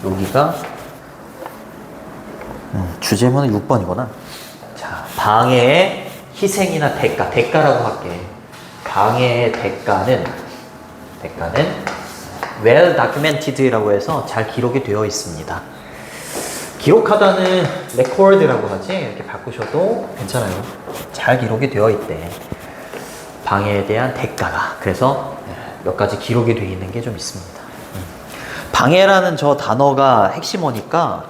여기가 주제문은 6번이구나. 자, 방해의 희생이나 대가라고 할게. 방해의 대가는 well documented라고 해서 잘 기록이 되어 있습니다. 기록하다는 record라고 하지, 이렇게 바꾸셔도 괜찮아요. 잘 기록이 되어 있대. 방해에 대한 대가가. 그래서 몇 가지 기록이 되어 있는 게 좀 있습니다. 방해라는 저 단어가 핵심어니까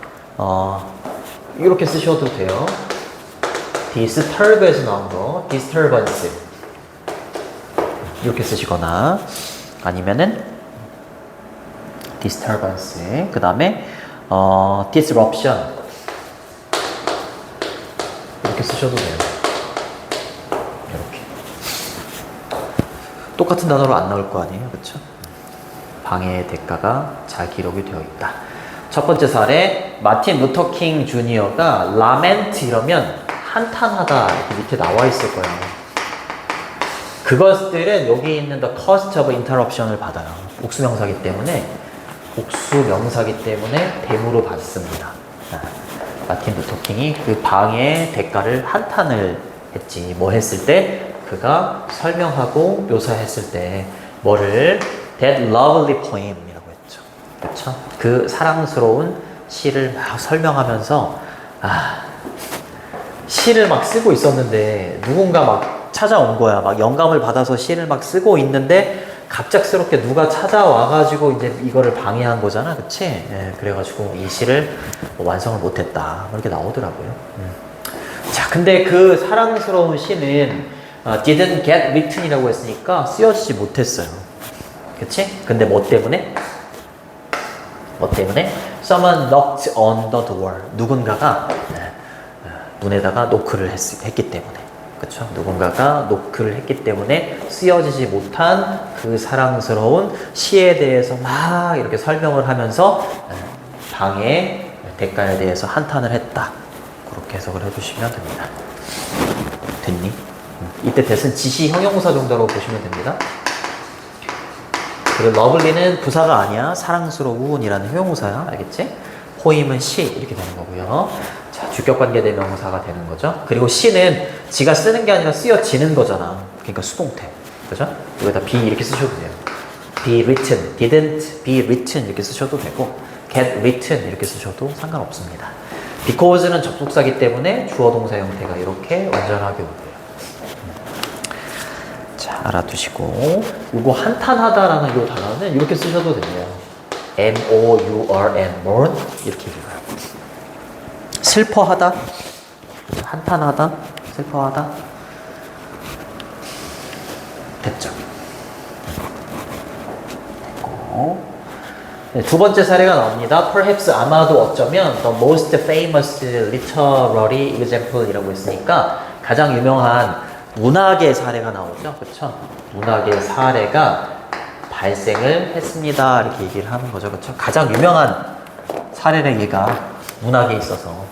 이렇게 쓰셔도 돼요. disturb에서 나온 거, disturbance 이렇게 쓰시거나, 아니면은 disturbance, 그 다음에 disruption 이렇게 쓰셔도 돼요. 이렇게 똑같은 단어로 안 나올 거 아니에요, 그렇죠? 방해의 대가가 잘 기록이 되어 있다. 첫 번째 사례, 마틴 루터킹 주니어가 lament 이러면 한탄하다 이렇게 밑에 나와 있을 거예요. 그것들은 여기 있는 the cost of interruption을 받아요. 복수명사기 때문에 대무로 받습니다. 마틴 루터킹이 그 방해의 대가를 한탄을 했지. 뭐 했을 때? 그가 설명하고 묘사했을 때 뭐를? That lovely poem이라고 했죠. 그렇죠? 그 사랑스러운 시를 막 설명하면서 시를 막 쓰고 있었는데 누군가 막 찾아온 거야. 막 영감을 받아서 시를 막 쓰고 있는데 갑작스럽게 누가 찾아와가지고 이제 이거를 방해한 거잖아, 그치? 예, 그래가지고 이 시를 완성을 못했다, 이렇게 나오더라고요. 자, 근데 그 사랑스러운 시는 didn't get written이라고 했으니까 쓰여지지 못했어요, 그치? 근데 뭐 때문에? Someone knocked on the door. 누군가가 문에다가 노크를 했기 때문에. 그쵸? 누군가가 노크를 했기 때문에 쓰여지지 못한 그 사랑스러운 시에 대해서 막 이렇게 설명을 하면서 방해의 대가에 대해서 한탄을 했다. 그렇게 해석을 해주시면 됩니다. 됐니? 이때 대신 지시 형용사 정도로 보시면 됩니다. 그리고 러블리는 부사가 아니야. 사랑스러운이라는 형용사야. 알겠지? 포임은 시 이렇게 되는 거고요. 자, 주격관계대명사가 되는 거죠. 그리고 시는 지가 쓰는 게 아니라 쓰여지는 거잖아. 그러니까 수동태. 그죠? 여기다 be 이렇게 쓰셔도 돼요. be written, didn't be written 이렇게 쓰셔도 되고, get written 이렇게 쓰셔도 상관없습니다. because는 접속사기 때문에 주어 동사 형태가 이렇게 완전하게 오고요. 자, 알아두시고, 이거 한탄하다라는 이 단어는 이렇게 쓰셔도 돼요. mourn, mourn 이렇게 읽어요. 슬퍼하다, 한탄하다, 슬퍼하다. 됐죠? 됐고, 네, 두 번째 사례가 나옵니다. Perhaps 아마도 어쩌면 the most famous literary example이라고 했으니까 가장 유명한 문학의 사례가 나오죠, 그렇죠? 문학의 사례가 발생을 했습니다. 이렇게 얘기를 하는 거죠, 그렇죠? 가장 유명한 사례를 얘가 문학에 있어서.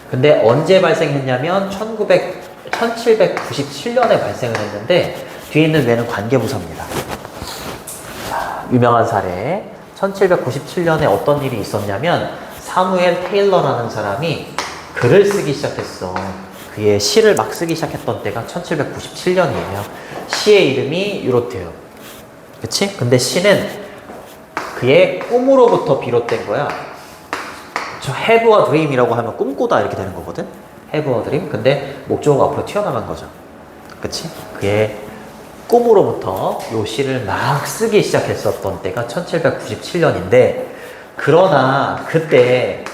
근데 언제 발생했냐면 1797년에 발생을 했는데 뒤에 있는 왜는 관계부사입니다. 자, 유명한 사례. 1797년에 어떤 일이 있었냐면 사무엘 테일러라는 사람이 글을 쓰기 시작했어. 그의 시를 막 쓰기 시작했던 때가 1797년이에요. 시의 이름이 이렇대요. 그치? 근데 시는 그의 꿈으로부터 비롯된 거야. 저 have a dream이라고 하면 꿈꾸다 이렇게 되는 거거든? have a dream? 근데 목적어가 앞으로 튀어나간 거죠. 그치? 그의 꿈으로부터 요 시를 막 쓰기 시작했었던 때가 1797년인데, 그러나 그때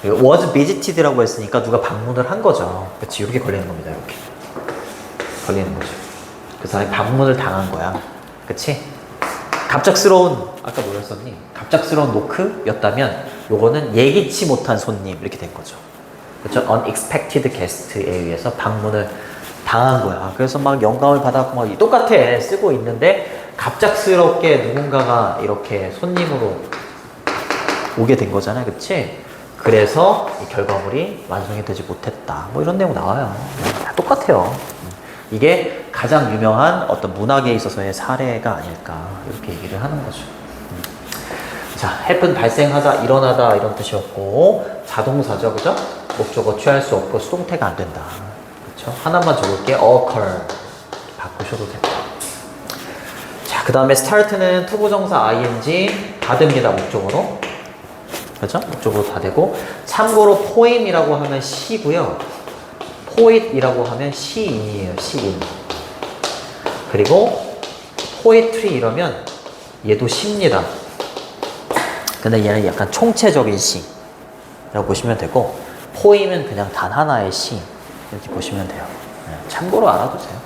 was visited라고 했으니까 누가 방문을 한 거죠. 그치? 이렇게 걸리는 겁니다. 이렇게 걸리는 거죠. 그 사람이 방문을 당한 거야. 그치? 갑작스러운, 아까 뭐였었니? 갑작스러운 노크였다면 요거는 예기치 못한 손님 이렇게 된 거죠. 그렇죠? unexpected guest에 의해서 방문을 당한 거야. 그래서 막 영감을 받았고 막 똑같아 쓰고 있는데 갑작스럽게 누군가가 이렇게 손님으로 오게 된 거잖아요, 그치? 그래서 이 결과물이 완성이 되지 못했다. 뭐 이런 내용 나와요. 다 똑같아요. 이게 가장 유명한 어떤 문학에 있어서의 사례가 아닐까 이렇게 얘기를 하는 거죠. 자, happen 발생하다, 일어나다 이런 뜻이었고 자동사죠, 그죠? 목적어 취할 수 없고 수동태가 안 된다. 그렇죠? 하나만 적을게. occur 바꾸셔도 된다. 자, 그 다음에 start는 투부정사 ing 다 됩니다. 목적어로. 그렇죠? 목적어로 다 되고 참고로 poem이라고 하면 시고요. poet이라고 하면 시인이에요. 시인. 그리고 poetry 이러면 얘도 시입니다. 근데 얘는 약간 총체적인 시라고 보시면 되고 포임은 그냥 단 하나의 시 이렇게 보시면 돼요. 참고로 알아두세요.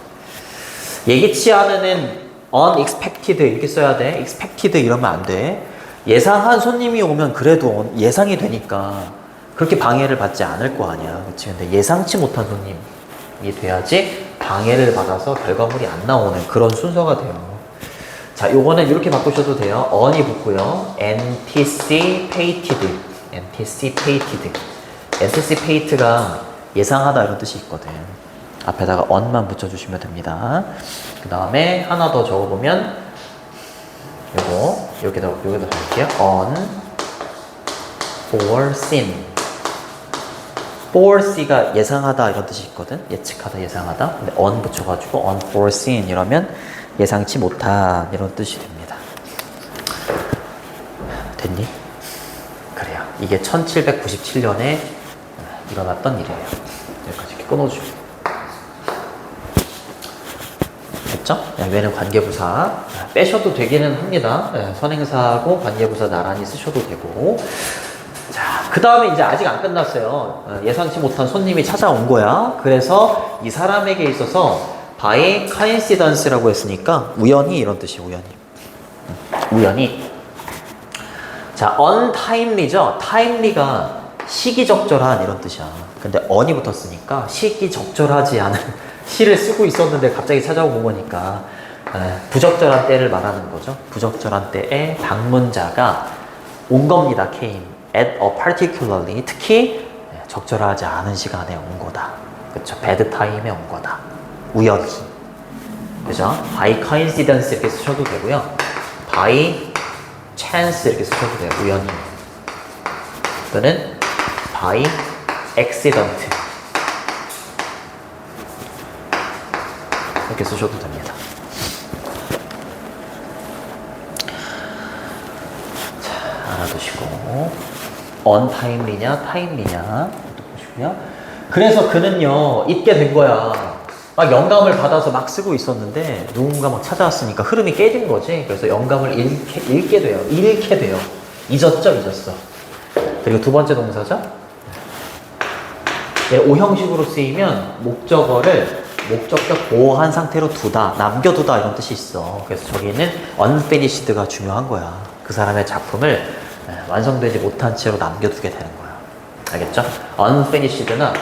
예기치 않은 unexpected 이렇게 써야 돼. expected 이러면 안 돼. 예상한 손님이 오면 그래도 예상이 되니까 그렇게 방해를 받지 않을 거 아니야. 그치? 근데 예상치 못한 손님이 돼야지 방해를 받아서 결과물이 안 나오는 그런 순서가 돼요. 자, 요거는 이렇게 바꾸셔도 돼요. on이 붙고요. anticipated. anticipate가 예상하다 이런 뜻이 있거든. 앞에다가 on만 붙여주시면 됩니다. 그 다음에 하나 더 적어보면 요거 여기다 할게요. unforeseen. foresee가 예상하다 이런 뜻이 있거든. 예측하다, 예상하다. 근데 on 붙여가지고 unforeseen 이러면 예상치 못한 이런 뜻이 됩니다. 됐니? 그래요. 이게 1797년에 일어났던 일이에요. 여기까지 이렇게 끊어주고. 됐죠? 얘는 관계부사. 빼셔도 되기는 합니다. 선행사하고 관계부사 나란히 쓰셔도 되고. 자, 그 다음에 이제 아직 안 끝났어요. 예상치 못한 손님이 찾아온 거야. 그래서 이 사람에게 있어서 by coincidence라고 했으니까 우연히 이런 뜻이에요. 우연히. 자, untimely죠. timely가 시기적절한 이런 뜻이야. 근데 on이 붙었으니까 시기적절하지 않은 시를 쓰고 있었는데 갑자기 찾아온 거니까 부적절한 때를 말하는 거죠. 부적절한 때에 방문자가 온 겁니다. came at a particularly 특히 적절하지 않은 시간에 온 거다. 그렇죠. bad time에 온 거다. 우연히. 그죠? by coincidence 이렇게 쓰셔도 되고요. by chance 이렇게 쓰셔도 돼요. 우연히. 또는 by accident 이렇게 쓰셔도 됩니다. 자, 알아두시고 untimely냐 timely냐 또 보시고요. 그래서 그는요 잊게 된 거야. 막 영감을 받아서 막 쓰고 있었는데 누군가 막 찾아왔으니까 흐름이 깨진 거지. 그래서 영감을 잃게 돼요. 잊었어. 그리고 두 번째 동사죠. 오형식으로 쓰이면 목적어를 목적격 보호한 상태로 두다, 남겨두다 이런 뜻이 있어. 그래서 저기는 unfinished가 중요한 거야. 그 사람의 작품을 완성되지 못한 채로 남겨두게 되는 거야. 알겠죠? unfinished나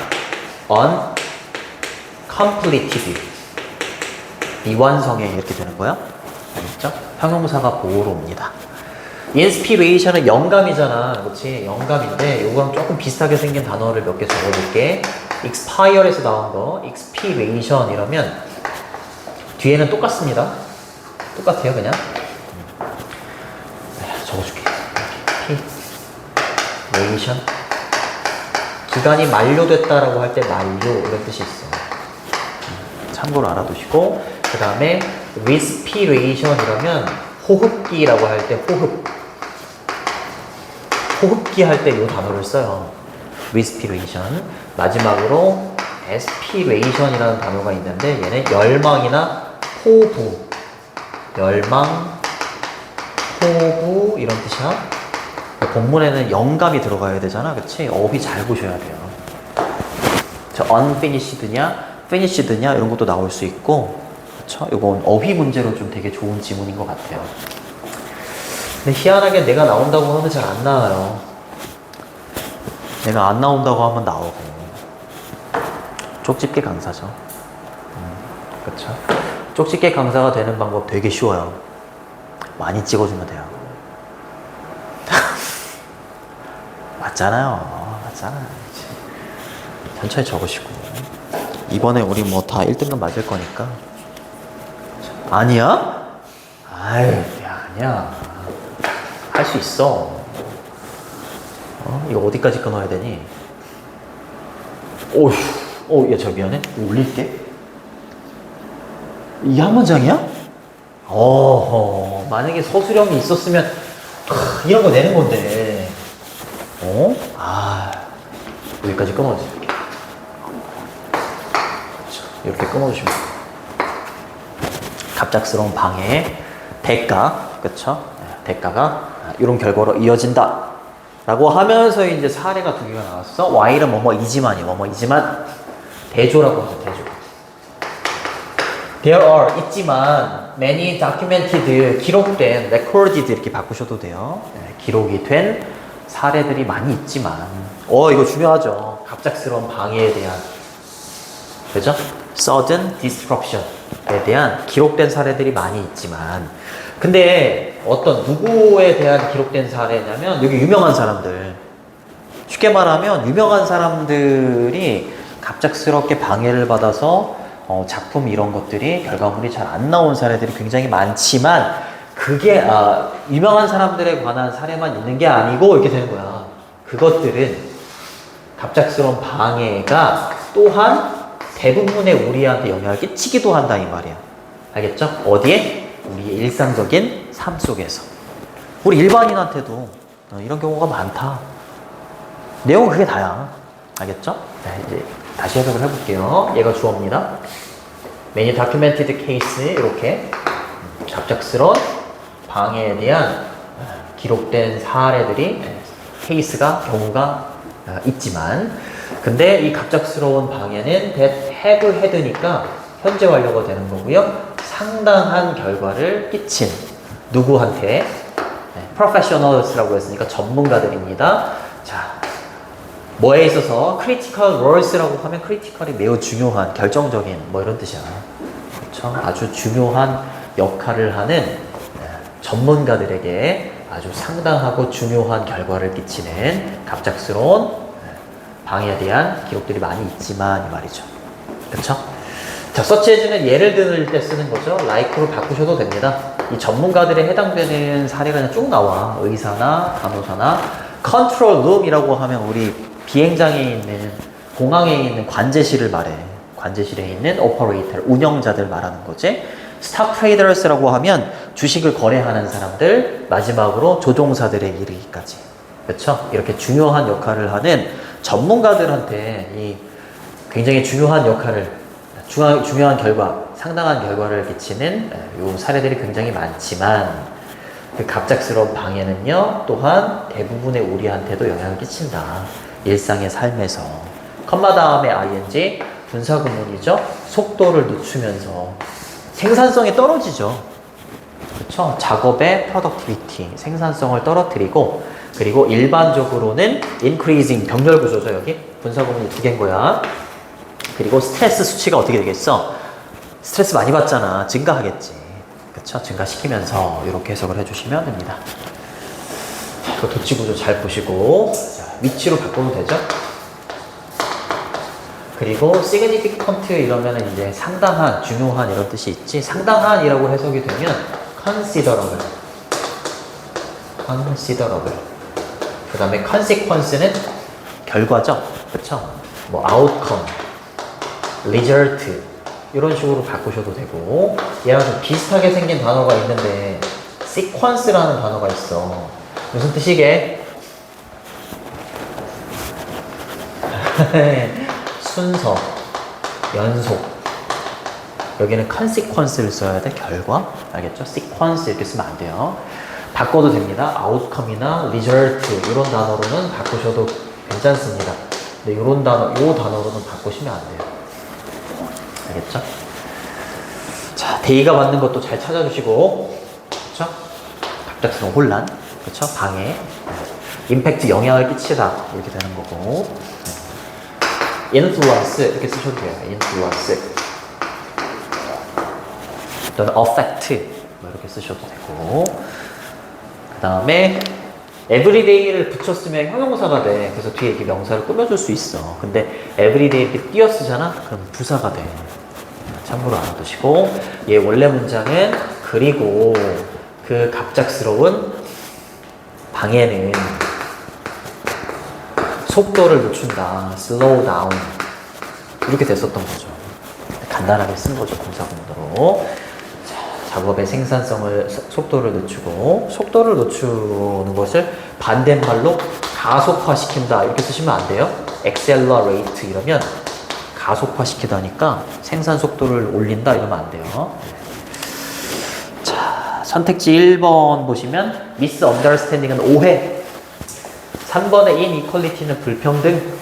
uncompleted 미완성에 이렇게 되는 거야. 알겠죠? 형용사가 보호로 옵니다. inspiration은 영감이잖아. 그렇지? 영감인데 요거랑 조금 비슷하게 생긴 단어를 몇 개 적어볼게. expire에서 나온 거 inspiration 이러면 뒤에는 똑같습니다. 똑같아요 그냥. 적어줄게. inspiration 기간이 만료됐다라고 할 때 만료 이런 뜻이 있어. 참고로 알아두시고 그 다음에 respiration 이러면 호흡기라고 할 때 호흡기 할 때 이 단어를 써요. respiration. 마지막으로 aspiration이라는 단어가 있는데 얘는 열망이나 포부, 열망, 포부 이런 뜻이야. 본문에는 영감이 들어가야 되잖아, 그렇지? 어휘 잘 보셔야 돼요. 저 unfinished냐, finished냐 이런 것도 나올 수 있고, 그렇죠? 이건 어휘 문제로 좀 되게 좋은 지문인 것 같아요. 근데 희한하게 내가 나온다고 하면 잘 안 나와요. 내가 안 나온다고 하면 나오고. 쪽집게 강사죠. 그렇죠? 쪽집게 강사가 되는 방법 되게 쉬워요. 많이 찍어주면 돼요. 맞잖아요. 천천히 적으시고. 이번에 우리 뭐 다 1등급 맞을 거니까. 아니야? 아유, 야, 아니야. 할 수 있어. 이거 어디까지 끊어야 되니? 오휴, 야, 저 미안해. 올릴게. 이게 한 문장이야? 만약에 서술형이 있었으면, 이런 거 내는 건데. 여기까지 끊어줄게. 이렇게 끊어주시면 돼요. 갑작스러운 방해, 대가, 그쵸? 대가가 이런 결과로 이어진다. 라고 하면서 이제 사례가 두 개가 나왔어. while은 뭐뭐이지만. 대조라고 하죠, 대조. There are, 있지만, many documented, 기록된, recorded 이렇게 바꾸셔도 돼요. 기록이 된 사례들이 많이 있지만, 이거 중요하죠. 갑작스러운 방해에 대한, 그죠? Sudden disruption에 대한 기록된 사례들이 많이 있지만, 근데 누구에 대한 기록된 사례냐면, 여기 유명한 사람들. 쉽게 말하면, 유명한 사람들이 갑작스럽게 방해를 받아서 작품 이런 것들이 결과물이 잘 안 나온 사례들이 굉장히 많지만, 그게 유명한 사람들에 관한 사례만 있는 게 아니고 이렇게 되는 거야. 그것들은 갑작스러운 방해가 또한 대부분의 우리한테 영향을 끼치기도 한다 이 말이야. 알겠죠? 어디에? 우리의 일상적인 삶 속에서. 우리 일반인한테도 이런 경우가 많다. 내용은 그게 다야. 알겠죠? 자, 이제 다시 해석을 해볼게요. 얘가 주어입니다. Many documented case, 이렇게 갑작스러운 방해에 대한 기록된 사례들이, 케이스가, 경우가 있지만, 근데 이 갑작스러운 방해는 that have head니까 현재 완료가 되는 거고요. 상당한 결과를 끼친 누구한테? professionals라고 했으니까 전문가들입니다. 자, 뭐에 있어서 critical roles라고 하면 critical이 매우 중요한, 결정적인 뭐 이런 뜻이야. 그렇죠? 아주 중요한 역할을 하는 전문가들에게 아주 상당하고 중요한 결과를 끼치는 갑작스러운 방해에 대한 기록들이 많이 있지만 이 말이죠. 그렇죠? 자, 서치해주는 예를 들 때 쓰는 거죠. like로 바꾸셔도 됩니다. 이 전문가들에 해당되는 사례가 그냥 쭉 나와. 의사나 간호사나 컨트롤 룸이라고 하면 우리 비행장에 있는, 공항에 있는 관제실을 말해. 관제실에 있는 오퍼레이터, 운영자들 말하는 거지. 스탑 트레이더스라고 하면 주식을 거래하는 사람들, 마지막으로 조종사들에 이르기까지. 그렇죠? 이렇게 중요한 역할을 하는 전문가들한테 이 굉장히 중요한 역할을, 중요한 결과, 상당한 결과를 끼치는 요 사례들이 굉장히 많지만, 그 갑작스러운 방해는요, 또한 대부분의 우리한테도 영향을 끼친다. 일상의 삶에서. 컴마 다음에 ing, 분사구문이죠. 속도를 늦추면서 생산성이 떨어지죠. 그렇죠? 작업의 productivity, 생산성을 떨어뜨리고, 그리고 일반적으로는 increasing, 병렬 구조죠, 여기. 분사구문이 두 개인 거야. 그리고 스트레스 수치가 어떻게 되겠어? 스트레스 많이 받잖아. 증가하겠지. 그쵸? 증가시키면서 이렇게 해석을 해주시면 됩니다. 그 도치 구조 잘 보시고, 자, 위치로 바꾸면 되죠? 그리고 significant 이러면은 이제 상당한, 중요한 이런 뜻이 있지. 상당한이라고 해석이 되면 considerable. 그 다음에 consequence는 결과죠. 그쵸? 뭐 outcome, result 이런 식으로 바꾸셔도 되고, 얘랑 좀 비슷하게 생긴 단어가 있는데 sequence라는 단어가 있어. 무슨 뜻이게? 순서, 연속. 여기는 consequence를 써야 돼. 결과. 알겠죠? sequence 이렇게 쓰면 안 돼요. 바꿔도 됩니다. outcome이나 result 이런 단어로는 바꾸셔도 괜찮습니다. 근데 이런 단어, 요 단어로는 바꾸시면 안 돼요. 알겠죠? 자, 대의가 맞는 것도 잘 찾아주시고, 그렇죠? 갑작스러운 혼란, 그렇죠? 방해, 임팩트, 영향을 끼치다 이렇게 되는 거고, influence 이렇게 쓰셔도 돼요. influence 또는 affect 뭐 이렇게 쓰셔도 되고, 그 다음에 everyday를 붙였으면 형용사가 돼. 그래서 뒤에 이렇게 명사를 꾸며줄 수 있어. 근데 everyday 이렇게 띄어 쓰잖아? 그럼 부사가 돼. 참고로 알아두시고, 얘 원래 문장은 그리고 그 갑작스러운 방해는 속도를 늦춘다. slow down. 이렇게 됐었던 거죠. 간단하게 쓴 거죠. 동사구문으로. 작업의 생산성을, 속도를 늦추고, 속도를 늦추는 것을 반대말로 가속화시킨다. 이렇게 쓰시면 안 돼요. accelerate 이러면 가속화시키다니까 생산 속도를 올린다. 이러면 안 돼요. 자, 선택지 1번 보시면 misunderstanding은 오해. 3번의 inequality는 불평등.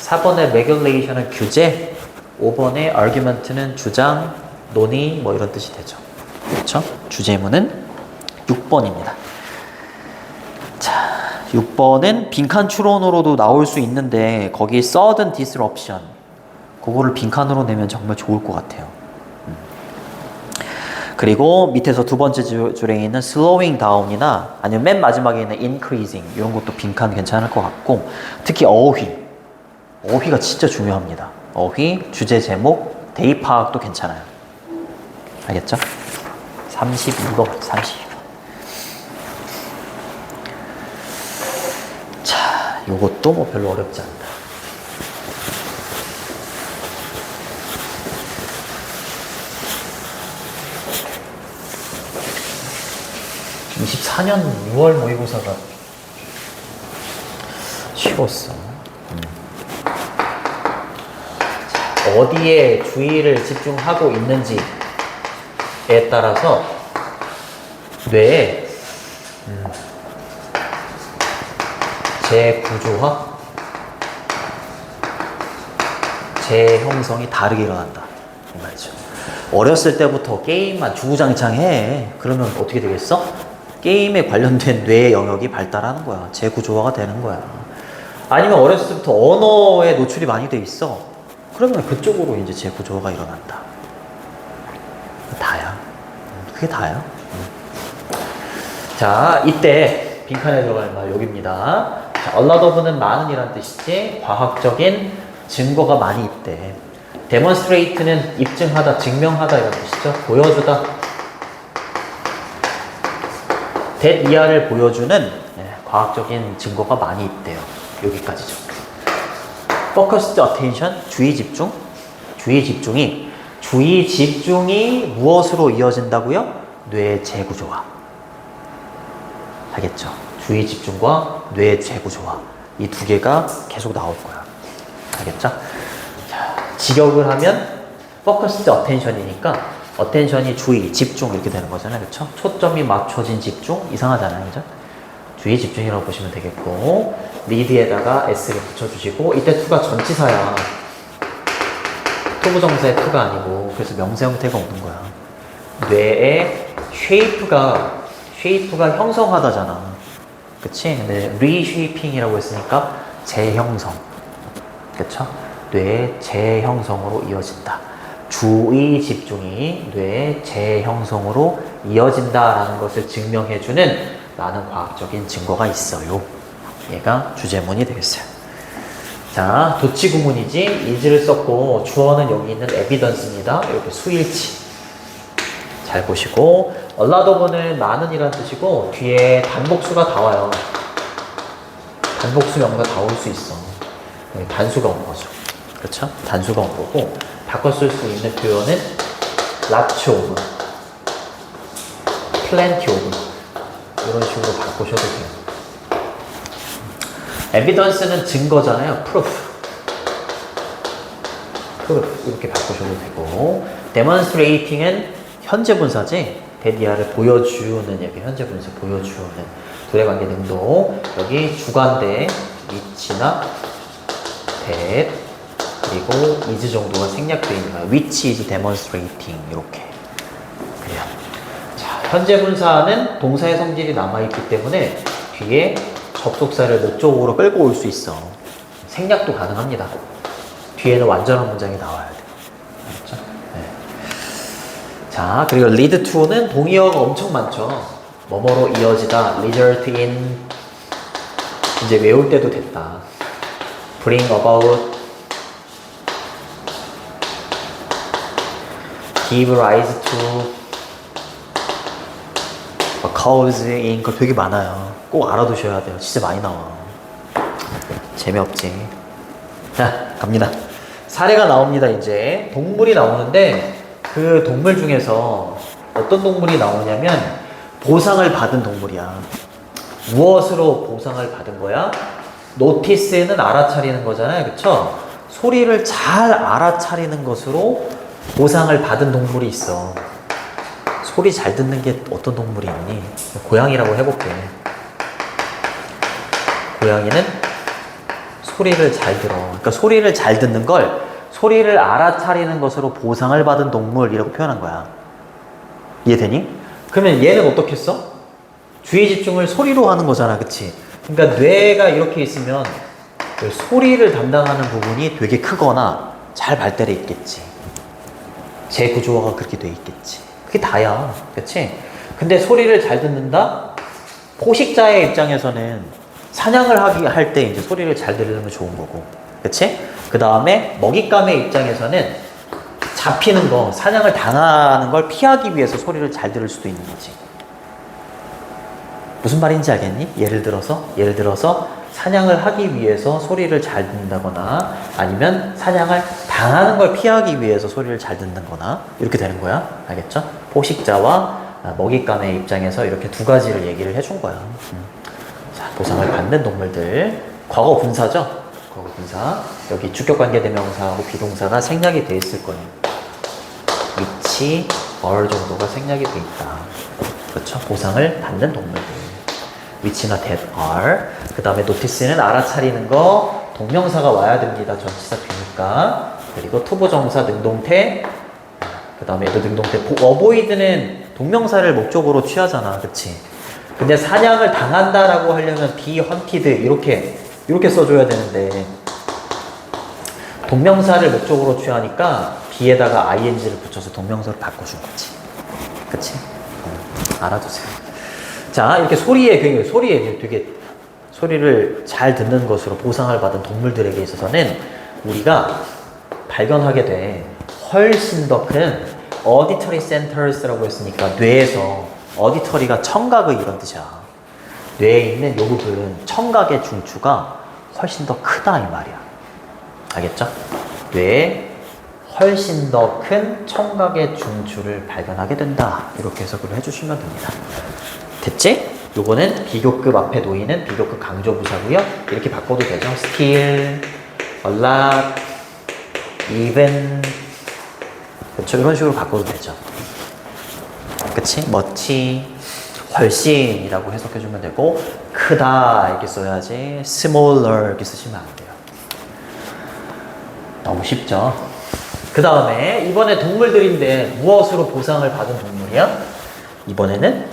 4번의 regulation은 규제. 5번의 argument는 주장, 논의, 뭐 이런 뜻이 되죠. 그렇죠? 주제문은 6번입니다. 자, 6번은 빈칸 추론으로도 나올 수 있는데 거기 sudden disruption 그거를 빈칸으로 내면 정말 좋을 것 같아요. 그리고 밑에서 두 번째 줄에 있는 slowing down이나 아니면 맨 마지막에 있는 increasing 이런 것도 빈칸 괜찮을 것 같고 특히 어휘가 진짜 중요합니다. 어휘, 주제 제목, 대입 파악도 괜찮아요. 알겠죠? 32번. 자, 요것도 뭐 별로 어렵지 않다. 24년 6월 모의고사가 쉬웠어. 어디에 주의를 집중하고 있는지에 따라서 뇌의 재구조화, 재형성이 다르게 일어난다. 이 말이죠. 어렸을 때부터 게임만 주구장창 그러면 어떻게 되겠어? 게임에 관련된 뇌의 영역이 발달하는 거야. 재구조화가 되는 거야. 아니면 어렸을 때부터 언어에 노출이 많이 돼 있어. 그러면 그쪽으로 이제 재구조화가 일어난다. 다야. 그게 다야. 자, 이때 빈칸에 들어갈 말 여기입니다. 자, a lot of는 많은이란 뜻이지 과학적인 증거가 많이 있대. demonstrate는 입증하다, 증명하다 이런 뜻이죠. 보여주다. that 이하를 보여주는 과학적인 증거가 많이 있대요. 여기까지죠. focused attention, 주의 집중. 주의 집중이 무엇으로 이어진다고요? 뇌의 재구조화. 알겠죠? 주의 집중과 뇌의 재구조화. 이 두 개가 계속 나올 거야. 알겠죠? 자, 직역을 하면 focused attention이니까 attention이 주의, 집중 이렇게 되는 거잖아요. 그렇죠? 초점이 맞춰진 집중. 이상하잖아요. 그죠? 주의 집중이라고 보시면 되겠고 lead에다가 s를 붙여주시고 이때 to가 전치사야. 토부정사의 to가 아니고 그래서 명사 형태가 오는 거야. 뇌의 shape가 형성하다잖아. 그치? 근데 reshaping이라고 했으니까 재형성. 그쵸? 뇌의 재형성으로 이어진다. 주의 집중이 뇌의 재형성으로 이어진다라는 것을 증명해주는 많은 과학적인 증거가 있어요. 얘가 주제문이 되겠어요. 자, 도치 구문이지. is를 썼고 주어는 여기 있는 evidence입니다. 이렇게 수일치. 잘 보시고 a lot of는 많은이란 뜻이고 뒤에 단복수가 다 와요. 단복수 명사 다 올 수 있어. 단수가 온 거죠. 그렇죠? 단수가 온 거고 바꿔 쓸 수 있는 표현은 lots of, plenty of 이런 식으로 바꾸셔도 돼요. evidence는 증거잖아요. proof 이렇게 바꾸셔도 되고 demonstrating은 현재 분사지. 대디아를 보여주는 얘기. 현재 분사 보여주는 둘의 관계 능동. 여기 주관대 위치나 that 그리고 is 정도가 생략되어 있는 거예요. which is demonstrating 이렇게. 그래요. 자, 현재 분사는 동사의 성질이 남아있기 때문에 뒤에 접속사를 목적으로 끌고 올 수 있어. 생략도 가능합니다. 뒤에는 완전한 문장이 나와야 돼. 알았죠? 네. 자, 그리고 lead to는 동의어가 엄청 많죠. 뭐뭐로 이어지다, result in, 이제 외울 때도 됐다. bring about, give rise to, cause in 거 되게 많아요. 꼭 알아두셔야 돼요. 진짜 많이 나와. 재미없지. 자, 갑니다. 사례가 나옵니다. 이제 동물이 나오는데 그 동물 중에서 어떤 동물이 나오냐면 보상을 받은 동물이야. 무엇으로 보상을 받은 거야? 노티스에는 알아차리는 거잖아요. 그쵸? 소리를 잘 알아차리는 것으로 보상을 받은 동물이 있어. 소리 잘 듣는 게 어떤 동물이 있니? 고양이라고 해볼게. 고양이는 소리를 잘 들어. 그러니까 소리를 잘 듣는 걸 소리를 알아차리는 것으로 보상을 받은 동물이라고 표현한 거야. 이해되니? 그러면 얘는 어떻게 써? 주의 집중을 소리로 하는 거잖아. 그치? 그러니까 뇌가 이렇게 있으면 소리를 담당하는 부분이 되게 크거나 잘 발달해 있겠지. 제 구조화가 그렇게 돼 있겠지. 그게 다야. 그치? 근데 소리를 잘 듣는다? 포식자의 입장에서는 사냥을 할 때 이제 소리를 잘 들으면 좋은 거고. 그치? 그 다음에 먹잇감의 입장에서는 잡히는 거, 사냥을 당하는 걸 피하기 위해서 소리를 잘 들을 수도 있는 거지. 무슨 말인지 알겠니? 예를 들어서 사냥을 하기 위해서 소리를 잘 듣는다거나 아니면 사냥을 당하는 걸 피하기 위해서 소리를 잘 듣는거나 이렇게 되는 거야. 알겠죠? 포식자와 먹잇감의 입장에서 이렇게 두 가지를 얘기를 해준 거야. 자, 보상을 받는 동물들. 과거 분사죠? 과거 분사. 여기 주격관계대명사하고 비동사가 생략이 돼 있을 거예요. 위치, 얼 정도가 생략이 돼 있다. 그렇죠? 보상을 받는 동물들. 위치나 that are. 그 다음에 notice는 알아차리는 거. 동명사가 와야 됩니다. 전치사 되니까. 그리고 투부정사 능동태. 그 다음에 얘도 능동태. avoid는 동명사를 목적으로 취하잖아. 그치? 근데 사냥을 당한다라고 하려면 be hunted 이렇게 써줘야 되는데 동명사를 목적으로 취하니까 be에다가 ing를 붙여서 동명사로 바꿔준 거지. 그치? 알아두세요. 자, 이렇게 소리에 되게 소리를 잘 듣는 것으로 보상을 받은 동물들에게 있어서는 우리가 발견하게 돼 훨씬 더 큰 auditory centers라고 했으니까 뇌에서 auditory가 청각의 이런 뜻이야. 뇌에 있는 이 부분 청각의 중추가 훨씬 더 크다 이 말이야. 알겠죠? 뇌에 훨씬 더 큰 청각의 중추를 발견하게 된다. 이렇게 해석을 해주시면 됩니다. 됐지? 요거는 비교급 앞에 놓이는 비교급 강조부사고요. 이렇게 바꿔도 되죠. still, a lot, even. 그렇죠? 이런 식으로 바꿔도 되죠. 그치? much, 훨씬이라고 해석해주면 되고 크다 이렇게 써야지 smaller 이렇게 쓰시면 안 돼요. 너무 쉽죠? 그 다음에 이번에 동물들인데 무엇으로 보상을 받은 동물이야? 이번에는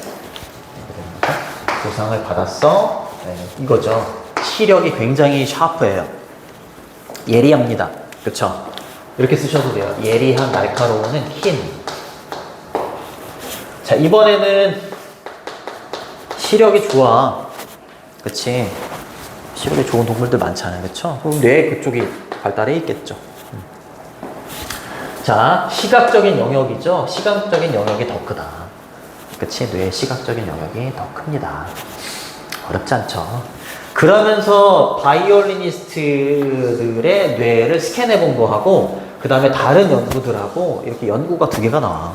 보상을 받았어. 네, 이거죠. 시력이 굉장히 샤프해요. 예리합니다. 그쵸? 이렇게 쓰셔도 돼요. 예리한, 날카로운은 흰. 자, 이번에는 시력이 좋아. 그치? 시력이 좋은 동물들 많잖아요. 그쵸? 그럼 뇌 그쪽이 발달해 있겠죠. 자, 시각적인 영역이죠. 시각적인 영역이 더 크다. 그치? 뇌의 시각적인 영역이 더 큽니다. 어렵지 않죠? 그러면서 바이올리니스트들의 뇌를 스캔해 본 거하고 그 다음에 다른 연구들하고 이렇게 연구가 두 개가 나와.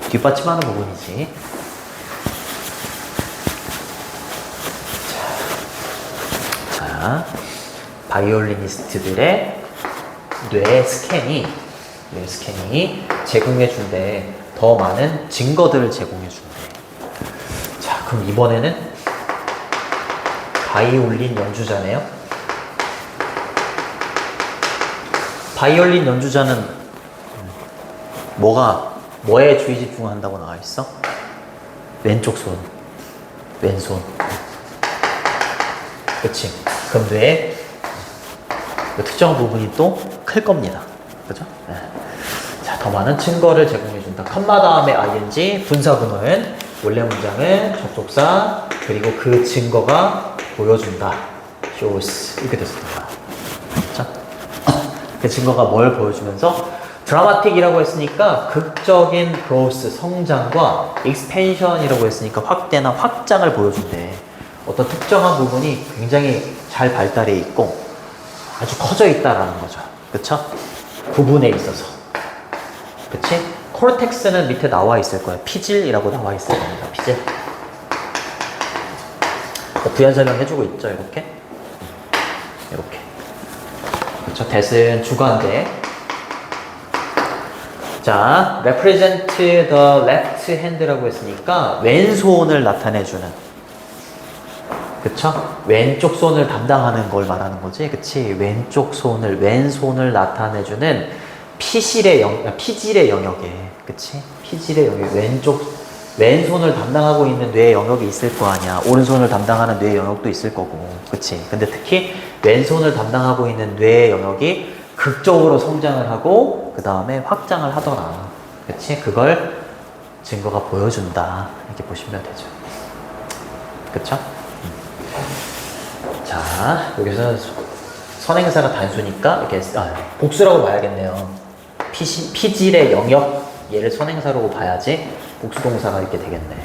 뒷받침하는 부분이지. 자, 바이올리니스트들의 뇌 스캔이 제공해 준대. 더 많은 증거들을 제공해 준대. 자, 그럼 이번에는 바이올린 연주자네요. 바이올린 연주자는 뭐에 주의 집중한다고 나와 있어? 왼쪽 손, 왼손. 그치? 그럼 뇌에 특정 부분이 또 클 겁니다. 그죠? 네. 자, 더 많은 증거를 제공해준다. 컴마 다음에 ing, 분사구문, 원래 문장은 접속사, 그리고 그 증거가 보여준다. shows. 이렇게 됐었던 거야. 그쵸? 그 증거가 뭘 보여주면서 드라마틱이라고 했으니까 극적인 growth, 성장과 expansion이라고 했으니까 확대나 확장을 보여준대. 어떤 특정한 부분이 굉장히 잘 발달해 있고 아주 커져 있다라는 거죠. 그쵸? 부분에 있어서. 그치? 코르텍스는 밑에 나와 있을 거예요. 피질이라고 나와 있을 겁니다. 피질. 부연 설명 해주고 있죠. 이렇게. 이렇게. 그쵸? that은 주관대. 자, represent the left hand라고 했으니까 왼손을 나타내주는. 그쵸? 왼쪽 손을 담당하는 걸 말하는 거지. 그치? 왼손을 나타내주는 피질의 영역에. 그치? 피질의 영역. 왼손을 담당하고 있는 뇌의 영역이 있을 거 아니야. 오른손을 담당하는 뇌의 영역도 있을 거고. 그치? 근데 특히 왼손을 담당하고 있는 뇌의 영역이 극적으로 성장을 하고 그 다음에 확장을 하더라. 그치? 그걸 증거가 보여준다. 이렇게 보시면 되죠. 그쵸? 자, 여기서 선행사가 단수니까 이렇게 복수라고 봐야겠네요. 피질의 영역, 얘를 선행사로 봐야지 복수동사가 이렇게 되겠네.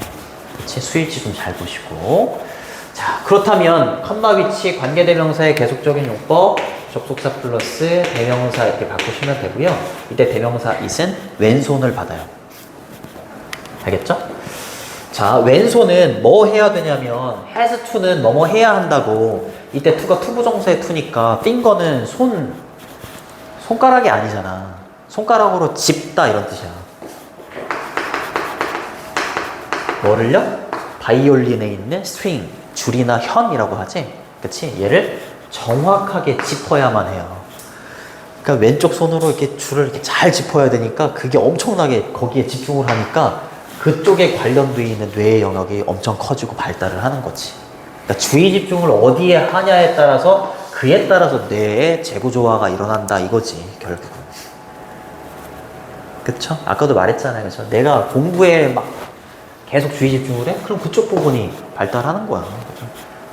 그치? 수일치 좀 잘 보시고. 자, 그렇다면 컴마 위치 관계대명사의 계속적인 용법, 접속사 플러스 대명사 이렇게 바꾸시면 되고요. 이때 대명사 it은 왼손을 받아요. 알겠죠? 자, 왼손은 뭐 해야 되냐면 has to는 뭐뭐 해야 한다고. 이때 to가 투부정사의 to니까 finger는 손가락이 아니잖아. 손가락으로 짚다 이런 뜻이야. 뭐를요? 바이올린에 있는 string, 줄이나 현이라고 하지. 그치? 얘를 정확하게 짚어야만 해요. 그러니까 왼쪽 손으로 이렇게 줄을 이렇게 잘 짚어야 되니까 그게 엄청나게 거기에 집중을 하니까 그쪽에 관련되어 있는 뇌의 영역이 엄청 커지고 발달을 하는 거지. 그러니까 주의 집중을 어디에 하냐에 따라서 그에 따라서 뇌의 재구조화가 일어난다 이거지 결국은. 그쵸? 아까도 말했잖아요. 그쵸? 내가 공부에 막 계속 주의 집중을 해? 그럼 그쪽 부분이 발달하는 거야. 그쵸?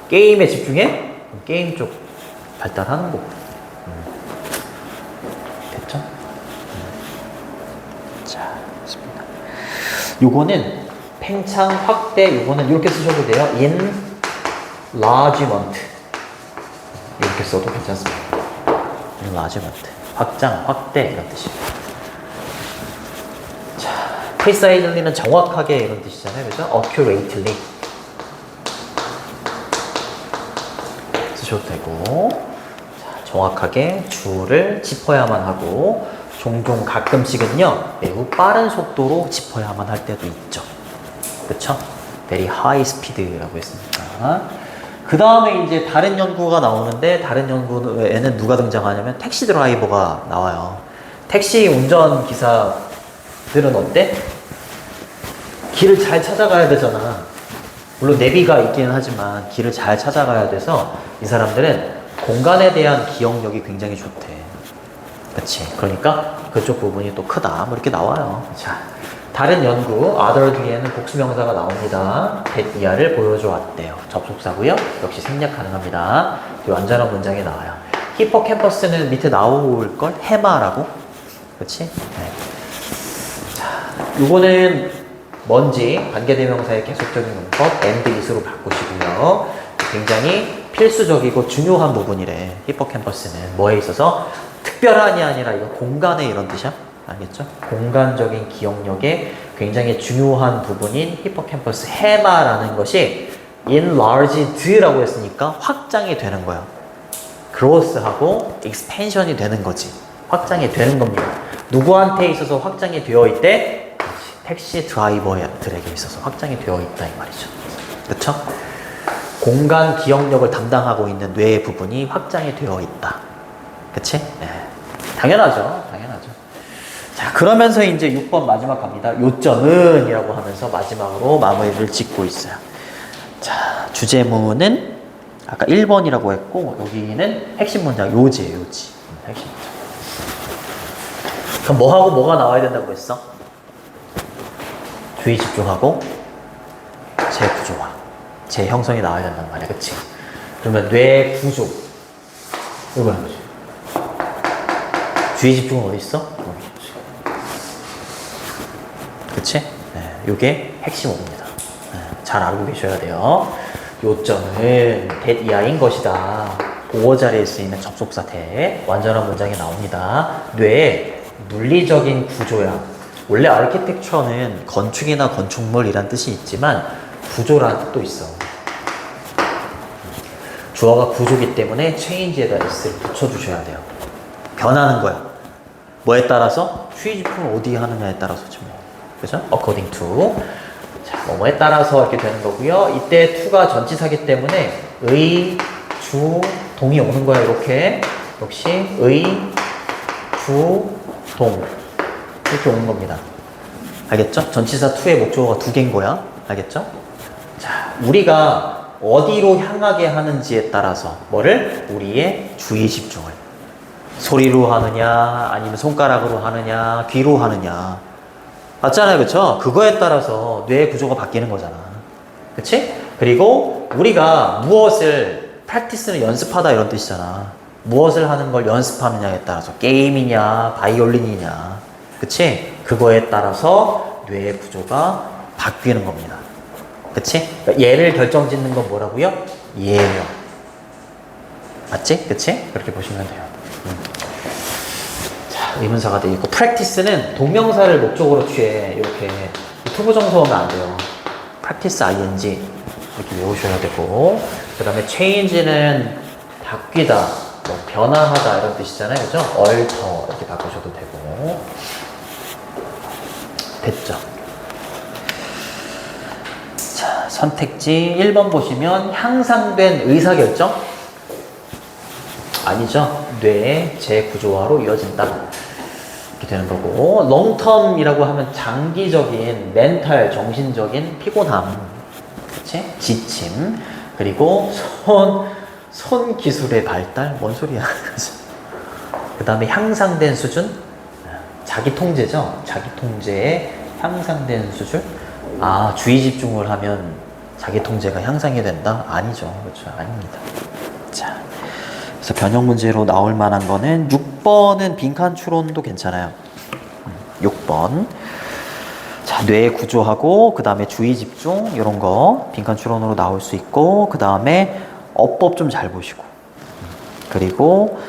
게임에 집중해? 그럼 게임 쪽 발달하는 거고. 됐죠? 자, 좋습니다. 요거는 팽창, 확대, 요거는 이렇게 쓰셔도 돼요. enlargement. 이렇게 써도 괜찮습니다. enlargement. 확장, 확대 이런 뜻입니다. 자, precisely는 정확하게 이런 뜻이잖아요. 그죠? accurately. 쓰셔도 되고. 자, 정확하게 줄을 짚어야만 하고 종종 가끔씩은요 매우 빠른 속도로 짚어야만 할 때도 있죠. 그쵸? very high speed라고 했으니까. 그 다음에 이제 다른 연구가 나오는데 다른 연구에는 누가 등장하냐면 택시 드라이버가 나와요. 택시 운전 기사들은 어때? 길을 잘 찾아가야 되잖아. 물론 내비가 있기는 하지만 길을 잘 찾아가야 돼서 이 사람들은 공간에 대한 기억력이 굉장히 좋대. 그치? 그러니까 그쪽 부분이 또 크다. 뭐 이렇게 나와요. 자, 다른 연구, other 뒤에는 복수명사가 나옵니다. that 이하를 보여줘 왔대요. 접속사고요. 역시 생략 가능합니다. 완전한 문장에 나와요. 히포캠퍼스는 밑에 나올걸? 해마라고? 그치? 네. 자, 요거는 뭔지 관계대명사의 계속적인 문법 and is로 바꾸시고요. 굉장히 필수적이고 중요한 부분이래. 히포캠퍼스는 뭐에 있어서? 특별한이 아니라 이거 공간의 이런 뜻이야. 알겠죠? 공간적인 기억력에 굉장히 중요한 부분인 히포캠퍼스 해마라는 것이 enlarged라고 했으니까 확장이 되는 거야. growth하고 expansion이 되는 거지. 확장이 되는 겁니다. 누구한테 있어서 확장이 되어 있대? 택시 드라이버들에게 있어서 확장이 되어 있다 이 말이죠. 그렇죠? 공간 기억력을 담당하고 있는 뇌의 부분이 확장이 되어 있다. 그치? 네. 당연하죠. 당연하죠. 자, 그러면서 이제 6번 마지막 갑니다. 요점은 이라고 하면서 마지막으로 마무리를 짓고 있어요. 자, 주제문은 아까 1번이라고 했고 여기는 핵심 문장 요지예요. 요지. 핵심 문장. 그럼 뭐하고 뭐가 나와야 된다고 했어? 주의 집중하고 재구조화, 재형성이 나와야 된단 말이야. 그치? 그러면 뇌 구조 이거 하는 거지. 주의 집중은 어디 있어? 그치? 네, 요게 핵심 오입니다. 네, 잘 알고 계셔야 돼요. 요점은 that 이하인 것이다. 보어 자리에 쓰이는 접속사 that 완전한 문장이 나옵니다. 뇌의 물리적인 구조야. 원래 아르키텍처는 건축이나 건축물이란 뜻이 있지만 구조라는 뜻도 있어. 주어가 구조기 때문에 change에다 s를 붙여주셔야 돼요. 변하는 거야. 뭐에 따라서? 취지품을 어디 하느냐에 따라서지 뭐. 그죠? according to. 자, 뭐뭐에 따라서 이렇게 되는 거고요. 이때 to가 전치사기 때문에 의, 주, 동이 오는 거야. 이렇게. 역시 의, 주, 동. 이렇게 오는 겁니다. 알겠죠? 전치사 to의 목적어가 두 개인 거야. 알겠죠? 자, 우리가 어디로 향하게 하는지에 따라서 뭐를? 우리의 주의 집중을. 소리로 하느냐, 아니면 손가락으로 하느냐, 귀로 하느냐. 맞잖아요, 그쵸? 그거에 따라서 뇌의 구조가 바뀌는 거잖아. 그치? 그리고 우리가 무엇을, practice는 연습하다 이런 뜻이잖아. 무엇을 하는 걸 연습하느냐에 따라서 게임이냐, 바이올린이냐. 그치? 그거에 따라서 뇌의 구조가 바뀌는 겁니다. 그치? 그러니까 얘를 결정짓는 건 뭐라고요? 예명. 맞지? 그치? 그렇게 보시면 돼요. 자, 의문사가 되어 있고, practice는 동명사를 목적으로 취해. 이렇게 투부정사 오면 안 돼요. practice ing 이렇게 외우셔야 되고, 그 다음에 change는 바뀌다, 뭐 변화하다 이런 뜻이잖아요. 그죠? alter 이렇게 바꾸셔도 되고. 됐죠? 자, 선택지 1번 보시면 향상된 의사결정? 아니죠. 뇌의 재구조화로 이어진다. 이렇게 되는 거고, 롱텀이라고 하면 장기적인 멘탈, 정신적인 피곤함, 그치? 지침, 그리고 손 기술의 발달? 뭔 소리야? 그 다음에 향상된 수준? 자기 통제죠. 자기 통제의 향상된 수준? 아, 주의 집중을 하면 자기 통제가 향상이 된다? 아니죠. 그렇죠. 아닙니다. 자, 그래서 변형 문제로 나올 만한 거는 6번은 빈칸 추론도 괜찮아요. 6번. 자, 뇌 구조하고, 그 다음에 주의 집중, 이런 거 빈칸 추론으로 나올 수 있고, 그 다음에 어법 좀 잘 보시고, 그리고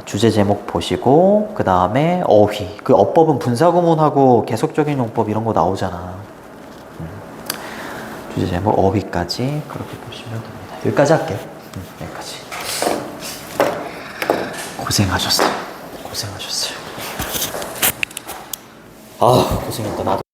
주제 제목 보시고, 그 다음에 어휘. 그 어법은 분사구문하고 계속적인 용법 이런 거 나오잖아. 주제 제목 어휘까지 그렇게 보시면 됩니다. 여기까지 할게요. 여기까지. 고생하셨어요. 고생하셨어요. 아, 고생했다. 나도.